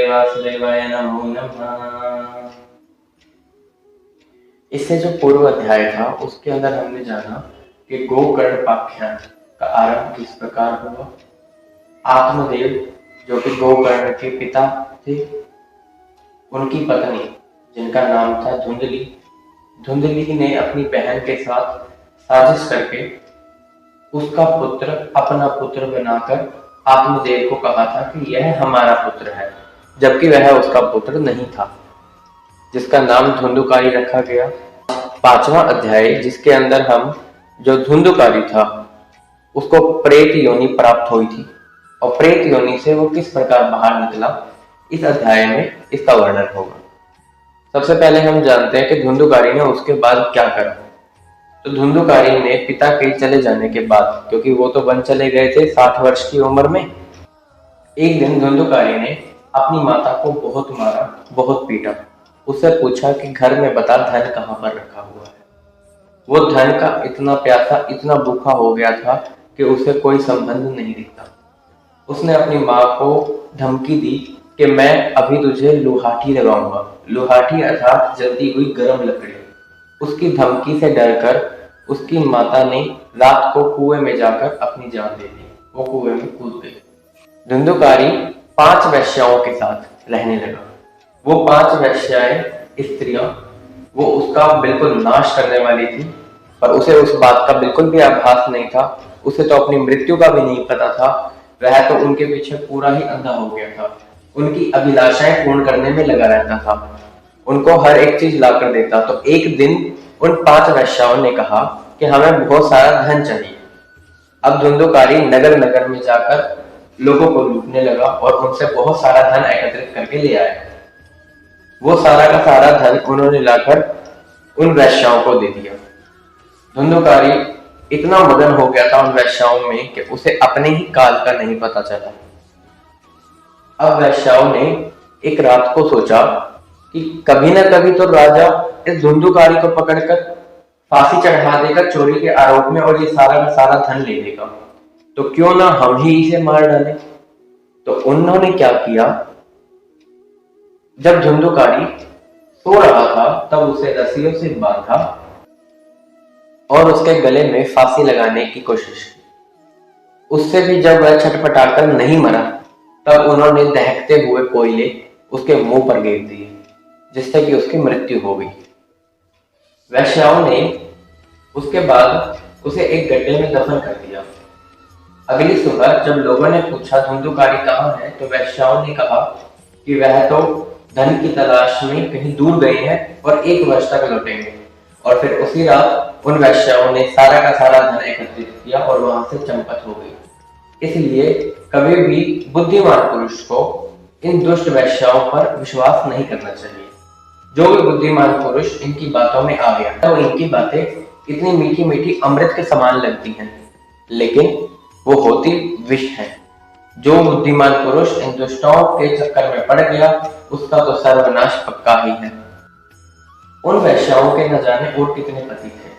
वासुदेवाय नमो नमः। इससे जो पूर्व अध्याय था उसके अंदर हमने जाना कि गोकर्ण पाख्यान का आरंभ किस प्रकार हुआ। आत्मदेव जो कि गोकर्ण के पिता थे, उनकी पत्नी जिनका नाम था धुंधली, धुंधली ने अपनी बहन के साथ साजिश करके उसका पुत्र अपना पुत्र बनाकर आत्मदेव को कहा था कि यह हमारा पुत्र है, जबकि वह उसका पुत्र नहीं था, जिसका नाम धुंधुकारी रखा गया। पांचवा अध्याय जिसके अंदर हम जो धुंधुकारी था उसको प्रेत योनि प्राप्त हुई थी और प्रेत योनि से वो किस प्रकार बाहर निकला, इस अध्याय में इसका वर्णन होगा। सबसे पहले हम जानते हैं कि धुंधुकारी ने उसके बाद क्या करा। तो धुंधुकारी ने पिता के चले जाने के बाद, क्योंकि वो तो वन चले गए थे 60 वर्ष की उम्र में, एक दिन धुंधुकारी ने अपनी माता को बहुत मारा, बहुत पीटा। उससे पूछा कि घर में बता धन कहाँ पर रखा हुआ है। वो धन का इतना प्यासा, इतना भूखा हो गया था कि उसे कोई संबंध नहीं दिखता। उसने अपनी माँ को धमकी दी कि मैं अभी तुझे लुहाठी लगाऊंगा। लुहाठी अर्थात जलती हुई गर्म लकड़ी। उसकी धमकी से डरकर उसकी माता ने रात को कुएं में जाकर अपनी जान दे दी। वो कुएं में कूद गई। धुंधुकारी 5 वेश्याओं के साथ रहने लगा। वो 5 वेश्याएं स्त्रियां वो उसका बिल्कुल नाश करने वाली थी, पर उसे उस बात का बिल्कुल भी आभास नहीं था। उसे तो अपनी मृत्यु का भी नहीं पता था। वह तो उनके पीछे पूरा ही अंधा हो गया था। उनकी अभिलाषाएं पूर्ण करने में लगा रहता था। उनको हर एक चीज लाकर देता। तो एक दिन उन 5 वेश्याओं ने कहा कि हमें बहुत सारा धन चाहिए। अब धुंधुकारी नगर नगर में जाकर लोगों को लूटने लगा और उनसे बहुत सारा धन एकत्रित करके ले आया। वो सारा का सारा धन उन्होंने लाकर उन वेश्याओं को दे दिया। धुंधुकारी इतना मगन हो गया था उन वेश्याओं में कि उसे अपने ही काल का नहीं पता चला। अब वेश्याओं ने एक रात को सोचा कि कभी न कभी तो राजा इस धुंधुकारी को पकड़कर फांसी चढ़ा देगा चोरी के आरोप में, और ये सारा का सारा धन ले लेगा, तो क्यों ना हम ही इसे मार डालें। तो उन्होंने क्या किया, जब धुंधुकारी सो रहा था तब उसे रस्सियों से बांधा और उसके गले में फांसी लगाने की कोशिश की। उससे भी जब वह छटपटाकर नहीं मरा, तब उन्होंने दहकते हुए कोयले उसके मुंह पर गिर दिए, जिससे कि उसकी मृत्यु हो गई। वेश्याओं ने उसके बाद उसे एक गड्ढे में दफन कर दिया। अगली सुबह जब लोगों ने पूछा धुंधुकारी कहाँ है, तो वेश्याओं ने कहा कि वह तो धन की तलाश में कहीं दूर गए हैं और 1 वर्ष तक लौटेंगे। और फिर उसी रात उन वेश्याओं ने सारा का सारा धन एकत्रित किया और वहां से चंपत हो गई। इसलिए कभी भी बुद्धिमान पुरुष को इन दुष्ट वेश्याओं पर विश्वास नहीं करना चाहिए। जो भी बुद्धिमान पुरुष इनकी बातों में आ गया तो इनकी बातें इतनी मीठी मीठी अमृत के समान लगती हैं, लेकिन वो होती विष है। जो बुद्धिमान पुरुष इन दुष्टों के चक्कर में पड़ गया उसका तो सर्वनाश पक्का ही है। उन वैश्याओं के न जाने और कितने पति थे।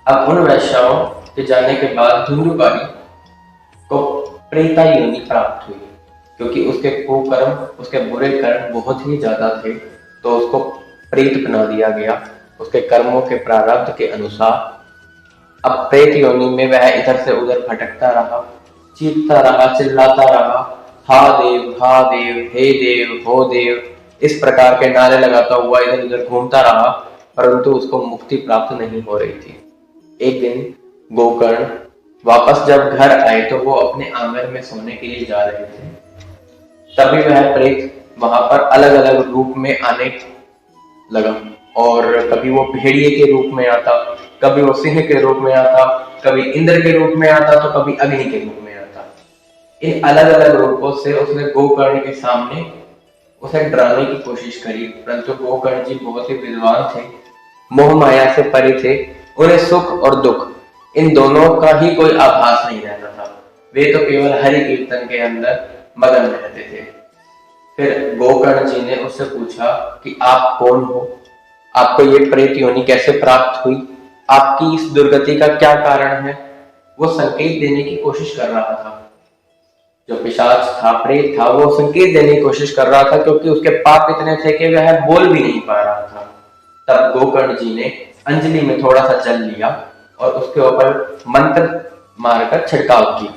अब उन वैश्याओं के जाने के बाद धुंधुकारी को प्रेता योनि प्राप्त हुई, क्योंकि उसके कुकर्म, उसके बुरे कर्म बहुत ही ज्यादा थे, तो उसको प्रेत बना दिया गया उसके कर्मों के प्रारब्ध के अनुसार। अब प्रेत योनि में वह इधर से उधर भटकता रहा, चीखता रहा, चिल्लाता रहा, हा देव, हे देव, हो देव, इस प्रकार के नारे लगाता हुआ इधर उधर घूमता रहा, परंतु उसको मुक्ति प्राप्त नहीं हो रही थी। एक दिन गोकर्ण वापस जब घर आए तो वो अपने आंगन में सोने के लिए जा रहे थे। तभी वह प्रेत वहां पर अलग अलग रूप में आने लगा, और कभी वो भेड़िए के रूप में आता, कभी वो सिंह के रूप में आता, कभी इंद्र के रूप में आता, तो कभी अग्नि के रूप में आता। इन अलग अलग रूपों से उसने गोकर्ण के सामने उसे डराने की कोशिश करी, परंतु गोकर्ण जी बहुत ही विद्वान थे, मोह माया से परे थे। उन्हें सुख और दुख इन दोनों का ही कोई आभास नहीं रहता था। वे तो केवल हरि कीर्तन के अंदर मगन रहते थे। फिर गोकर्ण जी ने उससे पूछा कि आप कौन हो, आपको ये प्रेत योनि कैसे प्राप्त हुई, आपकी इस दुर्गति का क्या कारण है। वो संकेत देने की कोशिश कर रहा था। जो पिशाच था, प्रेत था, वो संकेत देने की कोशिश कर रहा था क्योंकि उसके पाप इतने थे कि वह बोल भी नहीं पा रहा था। तब गोकर्ण जी ने अंजलि में थोड़ा सा जल लिया और उसके ऊपर मंत्र मारकर छिड़काव किया।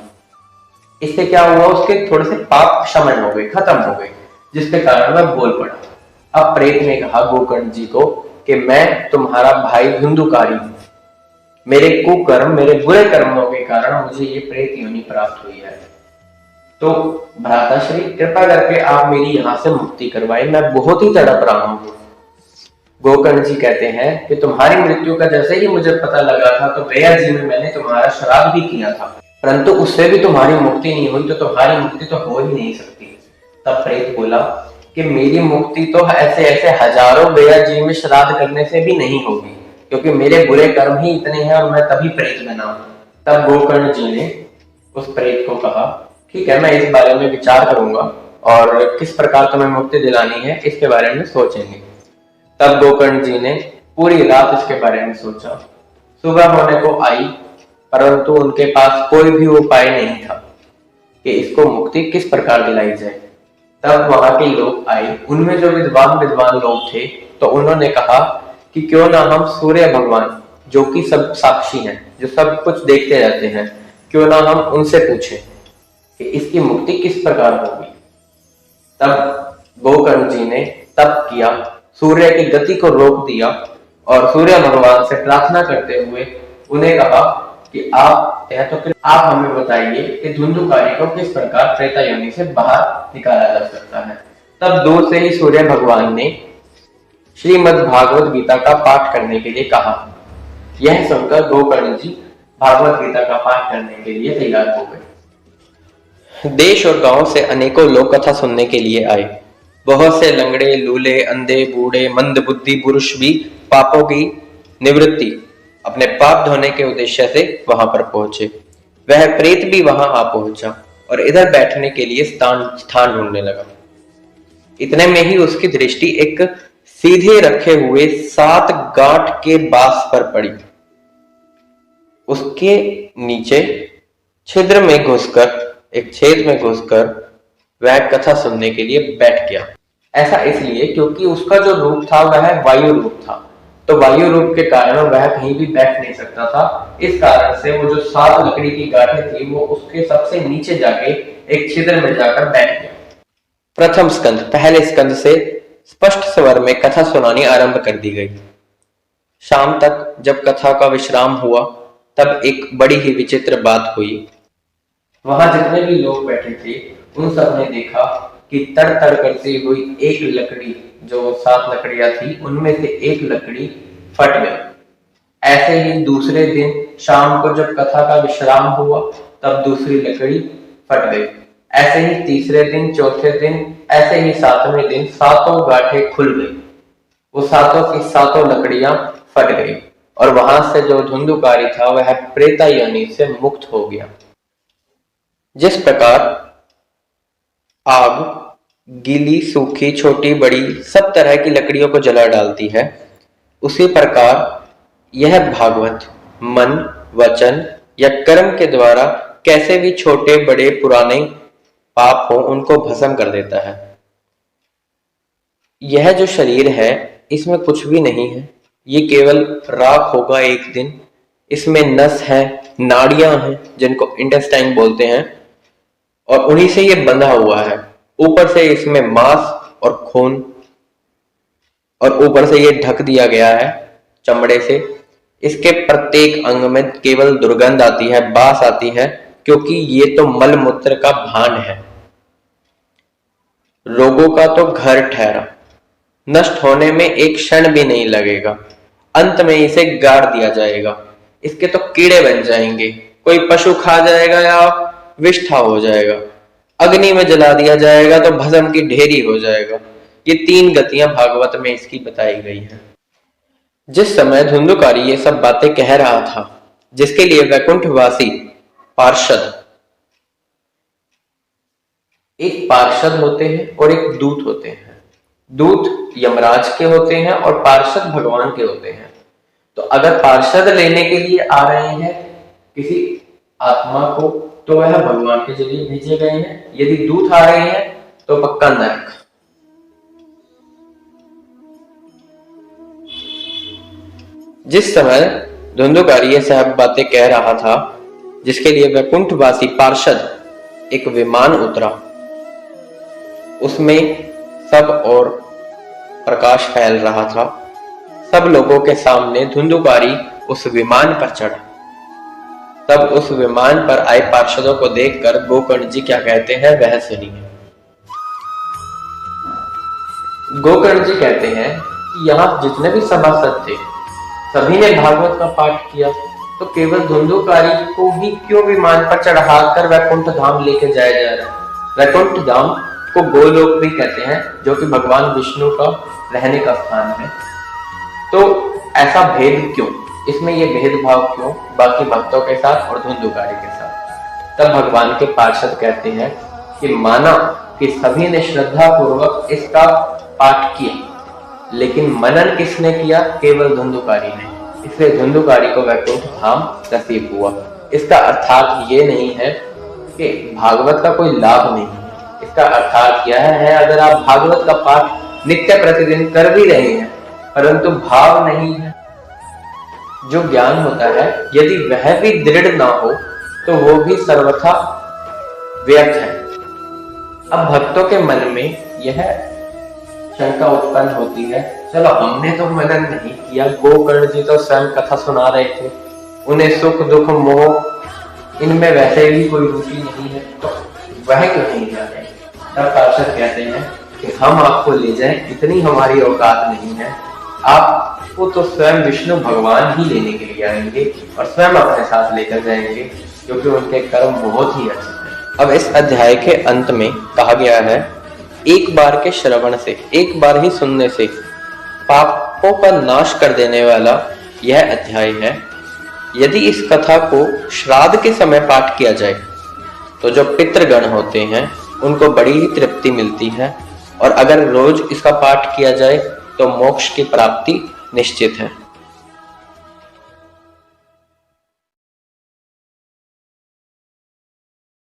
इससे क्या हुआ, उसके थोड़े से पाप शमन हो गए, खत्म हो गए, जिसके कारण वह बोल पड़ा। अब प्रेत ने कहा गोकर्ण जी को कि मैं तुम्हारा भाई धुंधुकारी हूं, मेरे कुकर्म, मेरे बुरे कर्मों के कारण मुझे ये प्रेत योनि प्राप्त हुई है, तो भ्राताश्री कृपा करके आप मेरी यहाँ से मुक्ति करवाए, मैं बहुत ही तड़प रहा हूँ। गोकर्ण जी कहते हैं कि तुम्हारी मृत्यु का जैसे ही मुझे पता लगा था तो गया जी में मैंने तुम्हारा श्राद्ध भी किया था, परंतु उससे भी तुम्हारी मुक्ति नहीं हुई, तो तुम्हारी मुक्ति तो हो ही नहीं सकती। तब प्रेत बोला कि मेरी मुक्ति तो ऐसे ऐसे हजारों गया जी में श्राद्ध करने से भी नहीं होगी, क्योंकि मेरे बुरे कर्म ही इतने हैं और मैं तभी प्रेत बना हूं। तब गोकर्ण जी ने उस प्रेत को कहा, ठीक है, मैं इस बारे में विचार करूंगा और किस प्रकार तुम्हें मुक्ति दिलानी है इसके बारे में सोचेंगे। तब गोकर्ण जी ने पूरी रात इसके बारे में सोचा। सुबह होने को आई, परंतु उनके पास कोई भी उपाय नहीं था कि इसको मुक्ति किस प्रकार दिलाई जाए। तब वहां के लोग आए, उनमें जो विद्वान विद्वान लोग थे, तो उन्होंने कहा कि क्यों ना हम सूर्य भगवान, जो कि सब साक्षी हैं, जो सब कुछ देखते रहते हैं, क्यों ना हम उनसे पूछें कि इसकी मुक्ति किस प्रकार होगी। तब गोकर्ण जी ने तप किया, सूर्य की गति को रोक दिया और सूर्य भगवान से प्रार्थना करते हुए उन्हें कहा कि आप हमें बताइए कि धुंधुकारी को किस प्रकार प्रेता योनि से बाहर निकाला जा सकता है। तब दूर से ही सूर्य भगवान ने श्रीमद् भागवत गीता का पाठ करने के लिए कहा। यह सुनकर गोकर्ण जी भागवत गीता का पाठ करने के लिए तैयार हो गए। देश और गांव से अनेकों लोग कथा सुनने के लिए आए। बहुत से लंगड़े, लूले, अंधे, बूढ़े, मंद बुद्धि पुरुष भी पापों की निवृत्ति, अपने पाप धोने के उद्देश्य से वहां पर पहुंचे। वह प्रेत भी वहां आ पहुंचा और इधर बैठने के लिए स्थान ढूंढने लगा। इतने में ही उसकी दृष्टि एक सीधे रखे हुए 7 गांठ के बांस पर पड़ी। उसके नीचे एक छेद में घुसकर वह कथा सुनने के लिए बैठ गया। ऐसा इसलिए क्योंकि उसका जो रूप था वह वायु रूप था, तो वायु रूप के कारण वह कहीं भी बैठ नहीं सकता था। इस कारण से वो जो 7 लकड़ी की गांठें थी वो उसके सबसे नीचे जाके एक छिद्र में जाकर बैठ गया। प्रथम स्कंद, पहले स्कंद से स्पष्ट स्वर में कथा सुनानी आरंभ कर दी गई। शाम तक जब कथा का विश्राम हुआ तब एक बड़ी ही विचित्र बात हुई। वहां जितने भी लोग बैठे थे उन सब ने देखा कि तड़ तड़ करती हुई एक लकड़ी, जो 7 लकड़ियां थी उनमें से एक लकड़ी फट गई। ऐसे ही दूसरे दिन शाम को जब कथा का विश्राम हुआ तब दूसरी लकड़ी फट गई। ऐसे ही तीसरे दिन, चौथे दिन, ऐसे ही 7वें दिन 7 गांठें खुल गई। वो 7 की 7 लकड़ियां फट गई और वहां से जो धुंधुकारी था वह प्रेता योनि से मुक्त हो गया। जिस प्रकार आग गीली, सूखी, छोटी, बड़ी सब तरह की लकड़ियों को जला डालती है, उसी प्रकार यह भागवत मन, वचन या कर्म के द्वारा कैसे भी छोटे बड़े पुराने पाप हो उनको भस्म कर देता है। यह जो शरीर है इसमें कुछ भी नहीं है, ये केवल राख होगा एक दिन। इसमें नस है, नाड़ियां हैं जिनको इंटेस्टाइन बोलते हैं और उन्हीं से ये बंधा हुआ है। ऊपर से इसमें मांस और खून, और ऊपर से ये ढक दिया गया है चमड़े से। इसके प्रत्येक अंग में केवल दुर्गंध आती है, बास आती है, क्योंकि ये तो मल मूत्र का भान है। रोगों का तो घर ठहरा, नष्ट होने में एक क्षण भी नहीं लगेगा। अंत में इसे गाड़ दिया जाएगा, इसके तो कीड़े बन जाएंगे, कोई पशु खा जाएगा या विष्ठा हो जाएगा, अग्नि में जला दिया जाएगा तो भस्म की ढेरी हो जाएगा। ये 3 गतियां भागवत में इसकी बताई गई हैं। जिस समय धुंधुकारी ये सब बातें कह रहा था, जिसके लिए वैकुंठवासी पार्षद, एक पार्षद होते हैं और एक दूत होते हैं। दूत यमराज के होते हैं और पार्षद भगवान के होते हैं। तो अगर पार्षद लेने के लिए आ रहे हैं किसी आत्मा को, तो वह भगवान के जरिए भेजे गए हैं। यदि दूत आ रहे हैं तो पक्का नरक। जिस समय धुंधुकारी ये सब बातें कह रहा था, जिसके लिए वैकुंठवासी पार्षद एक विमान उतरा, उसमें सब और प्रकाश फैल रहा था। सब लोगों के सामने धुंधुकारी उस विमान पर चढ़ा। तब उस विमान पर आए पार्षदों को देखकर गोकर्ण जी क्या कहते हैं वह सुनिए। गोकर्ण जी कहते हैं कि यहाँ जितने भी सभासद थे सभी ने भागवत का पाठ किया, तो केवल धुंधुकारी को ही क्यों विमान पर चढ़ाकर वैकुंठ धाम लेके जाया जा रहा है। वैकुंठ धाम को गोलोक भी कहते हैं, जो कि भगवान विष्णु का रहने का स्थान है। तो ऐसा भेद क्यों, इसमें ये भेदभाव क्यों बाकी भक्तों के साथ और धुंधुकारी के साथ। तब भगवान के पार्षद कहते हैं कि माना कि सभी ने श्रद्धा पूर्वक इसका पाठ किया, लेकिन मनन किसने किया, केवल धुंधुकारी ने, इसलिए धुंधुकारी को वैकुंठ धाम नसीब हुआ। इसका अर्थात ये नहीं है कि भागवत का कोई लाभ नहीं है। इसका अर्थात यह है अगर आप भागवत का पाठ नित्य प्रतिदिन कर भी रहे हैं परंतु भाव नहीं है, जो ज्ञान होता है यदि वह भी दृढ़ ना हो तो वो भी सर्वथा व्यर्थ है। अब भक्तों के मन में यह शंका उत्पन्न होती है, चलो हमने तो मनन नहीं किया, गोकर्ण जी तो स्वयं कथा सुना रहे थे, उन्हें सुख दुख मोह इनमें वैसे भी कोई रुचि नहीं है, तो वह क्यों नहीं जा रहे। तब पार्षद कहते हैं कि हम आपको ले जाएं, इतनी हमारी औकात नहीं है, आपको तो स्वयं विष्णु भगवान ही लेने के लिए आएंगे और स्वयं अपने साथ लेकर जाएंगे, क्योंकि उनके कर्म बहुत ही अच्छे हैं। अब इस अध्याय के अंत में कहा गया है, एक बार के श्रवण से, एक बार ही सुनने से पापों का नाश कर देने वाला यह अध्याय है। यदि इस कथा को श्राद्ध के समय पाठ किया जाए तो जो पितृगण होते हैं उनको बड़ी ही तृप्ति मिलती है, और अगर रोज इसका पाठ किया जाए तो मोक्ष की प्राप्ति निश्चित है।